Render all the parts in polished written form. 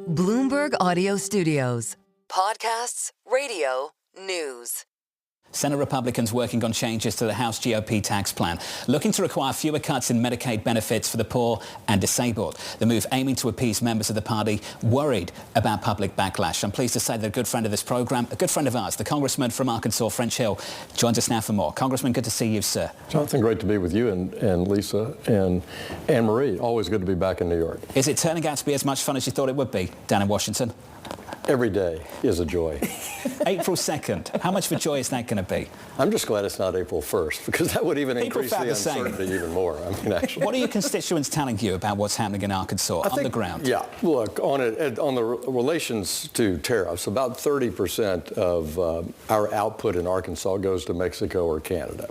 Bloomberg Audio Studios. Podcasts, radio, news. Senate Republicans working on changes to the House GOP tax plan, looking to require fewer cuts in Medicaid benefits for the poor and disabled. The move aiming to appease members of the party worried about public backlash. I'm pleased to say that a good friend of this program, a good friend of ours, the Congressman from Arkansas, French Hill, joins us now for more. Congressman, good to see you, sir. Jonathan, great to be with you and Lisa and Annmarie. Always good to be back in New York. Is it turning out to be as much fun as you thought it would be down in Washington? Every day is a joy. April 2nd, how much of a joy is that going to be? I'm just glad it's not April 1st, because that would even increase the uncertainty even more. I mean, actually. What are your constituents telling you about what's happening in Arkansas on the ground? Yeah, look, on the relations to tariffs, about 30% of our output in Arkansas goes to Mexico or Canada.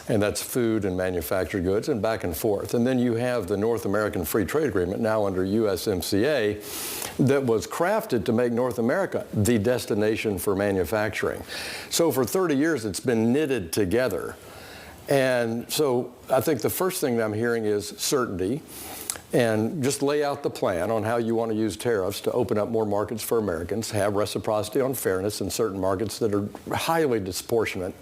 And that's food and manufactured goods and back and forth. And then you have the North American Free Trade Agreement, now under USMCA, that was crafted to make North America the destination for manufacturing. So for 30 years, it's been knitted together. And so I think the first thing that I'm hearing is certainty, and just lay out the plan on how you want to use tariffs to open up more markets for Americans, have reciprocity on fairness in certain markets that are highly disproportionate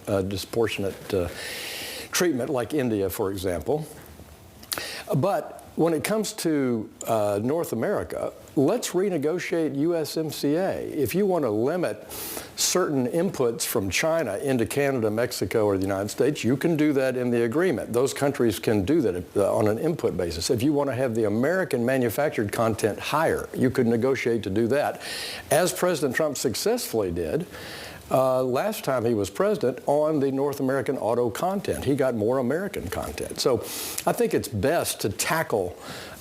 treatment, like India, for example. But when it comes to North America, let's renegotiate USMCA. If you want to limit certain inputs from China into Canada, Mexico, or the United States, you can do that in the agreement. Those countries can do that on an input basis. If you want to have the American manufactured content higher, you could negotiate to do that, as President Trump successfully did last time he was president on the North American auto content. He got more American content. So I think it's best to tackle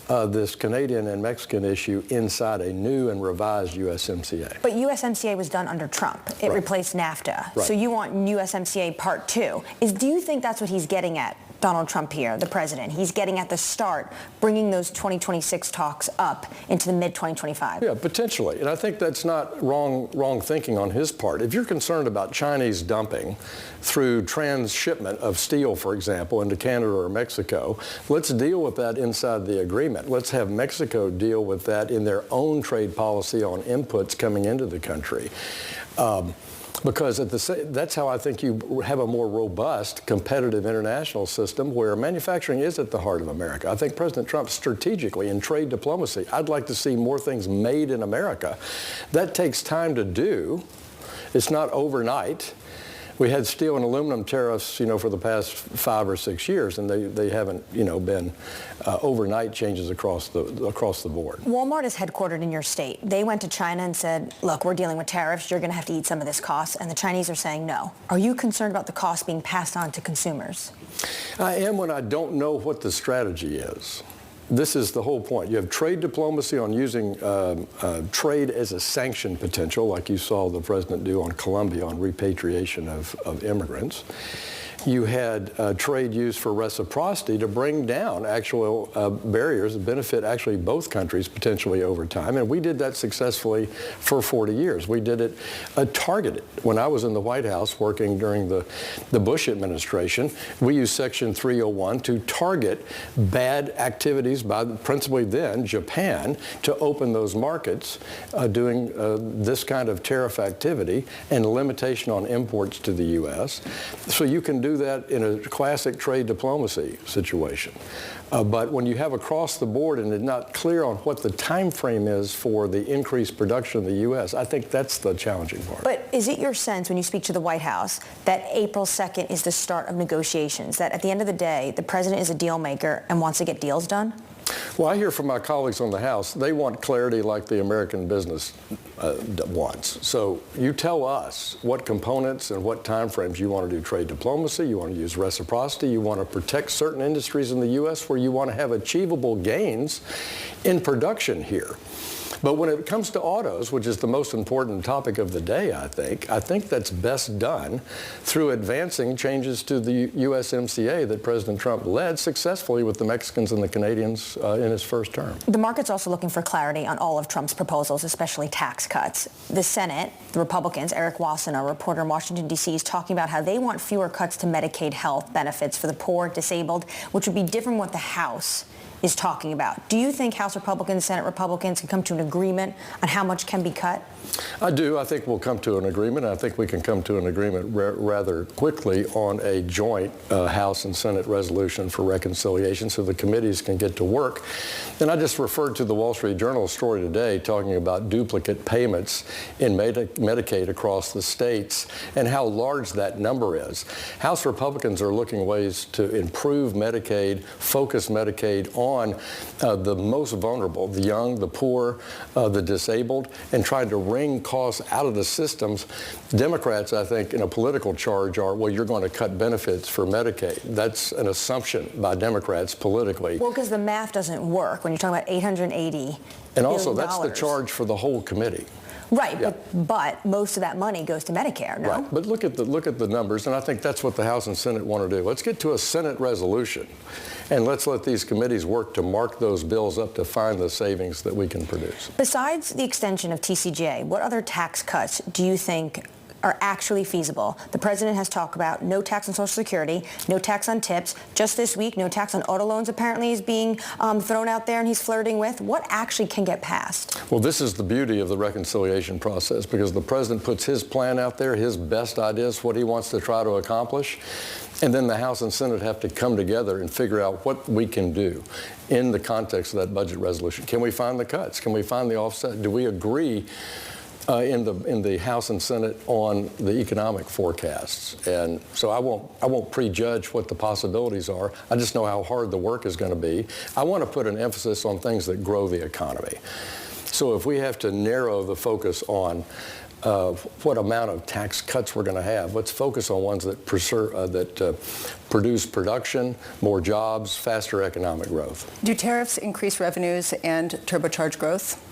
this Canadian and Mexican issue inside a new and revised USMCA. But USMCA was done under Trump. It replaced NAFTA. Right. So you want USMCA Part 2. Do you think that's what he's getting at, Donald Trump here, the president? He's getting at the start, bringing those 2026 talks up into the mid-2025. Yeah, potentially. And I think that's not wrong thinking on his part. If you're concerned about Chinese dumping through transshipment of steel, for example, into Canada or Mexico, let's deal with that inside the agreement. Let's have Mexico deal with that in their own trade policy on inputs coming into the country. Because that's how I think you have a more robust, competitive international system where manufacturing is at the heart of America. I think President Trump strategically in trade diplomacy, I'd like to see more things made in America. That takes time to do. It's not overnight. We had steel and aluminum tariffs, for the past 5 or 6 years, and they haven't, been overnight changes across the board. Walmart is headquartered in your state. They went to China and said, look, we're dealing with tariffs. You're going to have to eat some of this cost. And the Chinese are saying no. Are you concerned about the cost being passed on to consumers? I am when I don't know what the strategy is. This is the whole point. You have trade diplomacy on using trade as a sanction potential, like you saw the president do on Colombia on repatriation of immigrants. You had trade used for reciprocity to bring down actual barriers that benefit actually both countries potentially over time. And we did that successfully for 40 years. We did it targeted. When I was in the White House working during the Bush administration, we used Section 301 to target bad activities by principally then Japan to open those markets doing this kind of tariff activity and limitation on imports to the U.S. So you can do that in a classic trade diplomacy situation. But when you have across the board and it's not clear on what the time frame is for the increased production in the U.S., I think that's the challenging part. But is it your sense when you speak to the White House that April 2nd is the start of negotiations, that at the end of the day, the president is a deal maker and wants to get deals done? Well, I hear from my colleagues on the House, they want clarity like the American business wants. So you tell us what components and what timeframes you want to do trade diplomacy, you want to use reciprocity, you want to protect certain industries in the U.S. where you want to have achievable gains in production here. But when it comes to autos, which is the most important topic of the day, I think that's best done through advancing changes to the USMCA that President Trump led successfully with the Mexicans and the Canadians in his first term. The market's also looking for clarity on all of Trump's proposals, especially tax cuts. The Senate, the Republicans, Eric Wasson, a reporter in Washington, D.C., is talking about how they want fewer cuts to Medicaid health benefits for the poor, disabled, which would be different from what the House is talking about. Do you think House Republicans, Senate Republicans can come to an agreement on how much can be cut? I do. I think we'll come to an agreement. I think we can come to an agreement rather quickly on a joint House and Senate resolution for reconciliation so the committees can get to work. And I just referred to the Wall Street Journal story today talking about duplicate payments in Medicaid across the states and how large that number is. House Republicans are looking ways to improve Medicaid, focus Medicaid on the most vulnerable, the young, the poor, the disabled, and trying to wring costs out of the systems. Democrats, I think, in a political charge are, well, you're going to cut benefits for Medicaid. That's an assumption by Democrats politically. Well, because the math doesn't work when you're talking about $880 And also, billion. that's the charge for the whole committee. Right, Yeah. but most of that money goes to Medicare, no? Right, but look at the numbers, and I think that's what the House and Senate want to do. Let's get to a Senate resolution, and let's let these committees work to mark those bills up to find the savings that we can produce. Besides the extension of TCJA, what other tax cuts do you think are actually feasible? The president has talked about no tax on Social Security, no tax on tips. Just this week, no tax on auto loans apparently is being thrown out there and he's flirting with. What actually can get passed? Well, this is the beauty of the reconciliation process because the president puts his plan out there, his best ideas, what he wants to try to accomplish. And then the House and Senate have to come together and figure out what we can do in the context of that budget resolution. Can we find the cuts? Can we find the offset? Do we agree in the House and Senate on the economic forecasts? And so I won't prejudge what the possibilities are. I just know how hard the work is going to be. I want to put an emphasis on things that grow the economy. So if we have to narrow the focus on what amount of tax cuts we're going to have, let's focus on ones that produce production, more jobs, faster economic growth. Do tariffs increase revenues and turbocharge growth?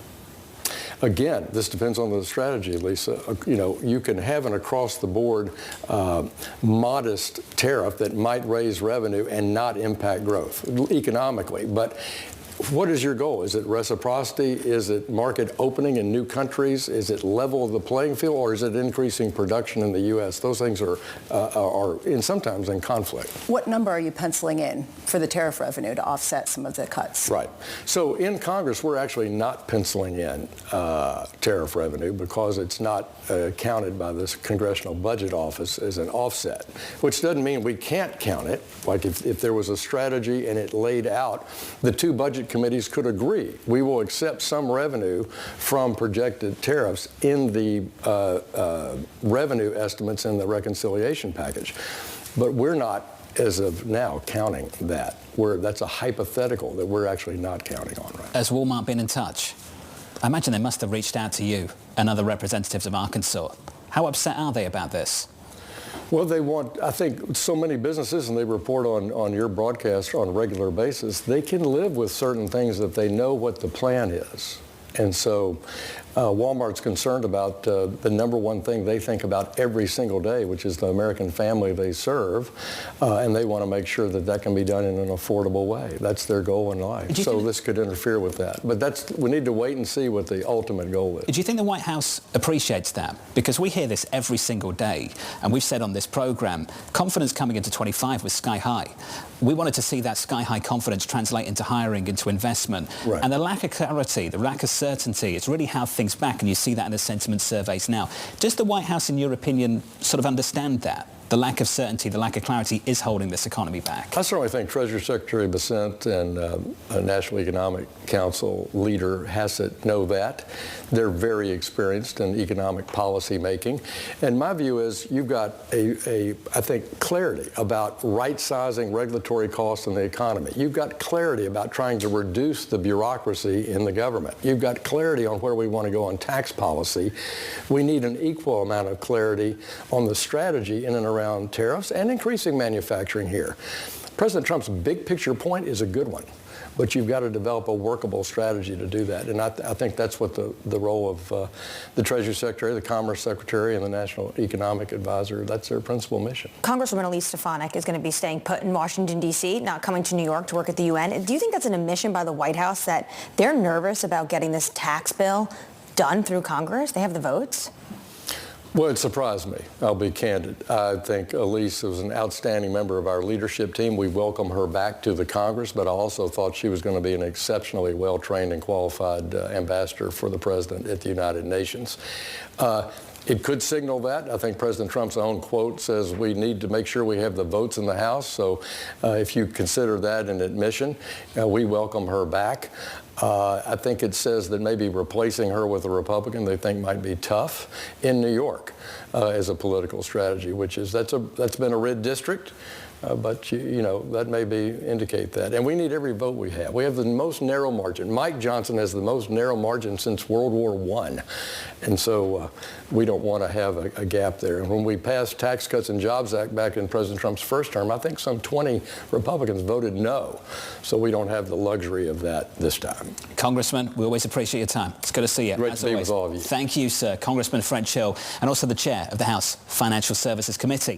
Again, this depends on the strategy, Lisa. You can have an across-the-board modest tariff that might raise revenue and not impact growth economically. But what is your goal? Is it reciprocity? Is it market opening in new countries? Is it level of the playing field, or is it increasing production in the U.S.? Those things are sometimes in conflict. What number are you penciling in for the tariff revenue to offset some of the cuts? Right. So in Congress, we're actually not penciling in tariff revenue because it's not counted by this Congressional Budget Office as an offset, which doesn't mean we can't count it. Like if there was a strategy and it laid out, the two budget committees could agree. We will accept some revenue from projected tariffs in the revenue estimates in the reconciliation package. But we're not, as of now, counting that. That's a hypothetical that we're actually not counting on right now. Has Walmart been in touch? I imagine they must have reached out to you and other representatives of Arkansas. How upset are they about this? Well, they want, I think, so many businesses, and they report on your broadcast on a regular basis, they can live with certain things if they know what the plan is. And so Walmart's concerned about the number one thing they think about every single day, which is the American family they serve, and they want to make sure that that can be done in an affordable way. That's their goal in life. So this could interfere with that. But we need to wait and see what the ultimate goal is. Do you think the White House appreciates that? Because we hear this every single day, and we've said on this program, confidence coming into 25 was sky high. We wanted to see that sky-high confidence translate into hiring, into investment. Right. And the lack of clarity, the lack of certainty, it's really held things back, and you see that in the sentiment surveys now. Does the White House, in your opinion, sort of understand that? The lack of certainty, the lack of clarity is holding this economy back. I certainly think Treasury Secretary Bessent and National Economic Council leader Hassett know that. They're very experienced in economic policy making. And my view is you've got I think, clarity about right-sizing regulatory costs in the economy. You've got clarity about trying to reduce the bureaucracy in the government. You've got clarity on where we want to go on tax policy. We need an equal amount of clarity on the strategy in and around tariffs and increasing manufacturing here. President Trump's big picture point is a good one, but you've got to develop a workable strategy to do that. And I think that's what the role of the Treasury Secretary, the Commerce Secretary, and the National Economic Advisor, that's their principal mission. Congresswoman Elise Stefanik is going to be staying put in Washington, D.C., not coming to New York to work at the UN. Do you think that's an admission by the White House that they're nervous about getting this tax bill done through Congress? They have the votes? Well, it surprised me. I'll be candid. I think Elise was an outstanding member of our leadership team. We welcome her back to the Congress, but I also thought she was going to be an exceptionally well-trained and qualified ambassador for the president at the United Nations. It could signal that. I think President Trump's own quote says we need to make sure we have the votes in the House. So if you consider that an admission, we welcome her back. I think it says that maybe replacing her with a Republican they think might be tough in New York as a political strategy, which is that's been a red district. But you know, that may indicate that. And we need every vote we have. We have the most narrow margin. Mike Johnson has the most narrow margin since World War I. And so we don't want to have a gap there. And when we passed Tax Cuts and Jobs Act back in President Trump's first term, I think some 20 Republicans voted no. So we don't have the luxury of that this time. Congressman, we always appreciate your time. It's good to see you. Great to be with all of you. Thank you, sir. Congressman Fred Chill, and also the chair of the House Financial Services Committee.